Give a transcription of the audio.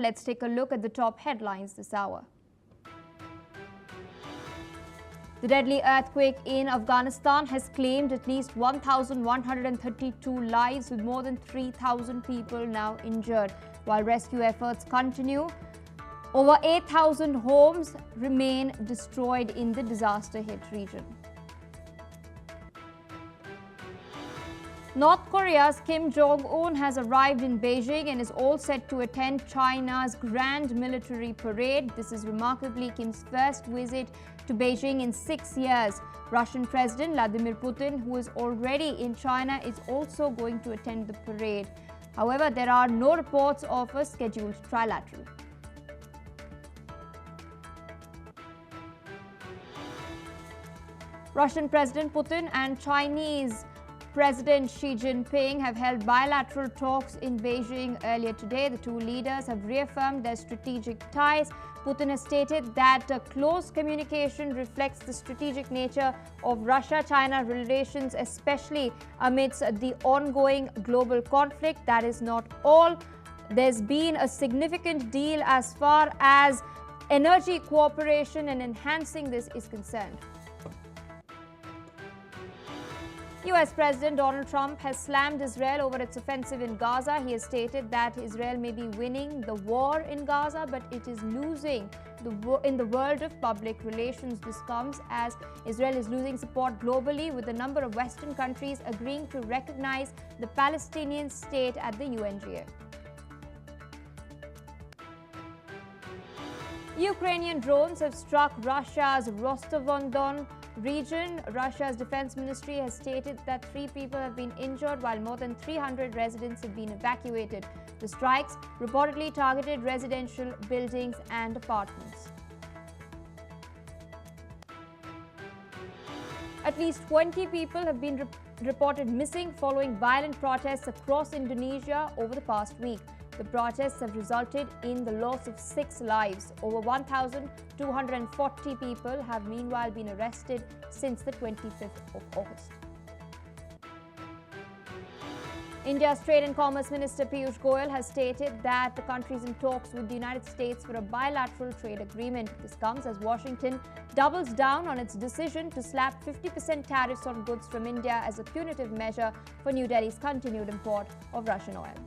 Let's take a look at the top headlines this hour. The deadly earthquake in Afghanistan has claimed at least 1,132 lives, with more than 3,000 people now injured. While rescue efforts continue, over 8,000 homes remain destroyed in the disaster-hit region. North Korea's Kim Jong-un has arrived in Beijing and is all set to attend China's Grand Military Parade. This is remarkably Kim's first visit to Beijing in 6 years. Russian President Vladimir Putin, who is already in China, is also going to attend the parade. However, there are no reports of a scheduled trilateral. Russian President Putin and Chinese President Xi Jinping have held bilateral talks in Beijing earlier today. The two leaders have reaffirmed their strategic ties. Putin has stated that close communication reflects the strategic nature of Russia-China relations, especially amidst the ongoing global conflict. That is not all. There's been a significant deal as far as energy cooperation and enhancing this is concerned. US President Donald Trump has slammed Israel over its offensive in Gaza. He has stated that Israel may be winning the war in Gaza, but it is losing in the world of public relations. This comes as Israel is losing support globally, with a number of Western countries agreeing to recognize the Palestinian state at the UNGA. Ukrainian drones have struck Russia's Rostov-on-Don region. Russia's defense ministry has stated that 3 people have been injured, while more than 300 residents have been evacuated. The strikes reportedly targeted residential buildings and apartments. At least 20 people have been reported missing following violent protests across Indonesia over the past week. The protests have resulted in the loss of 6 lives. Over 1,240 people have meanwhile been arrested since the 25th of August. India's Trade and Commerce Minister Piyush Goyal has stated that the country is in talks with the United States for a bilateral trade agreement. This comes as Washington doubles down on its decision to slap 50% tariffs on goods from India as a punitive measure for New Delhi's continued import of Russian oil.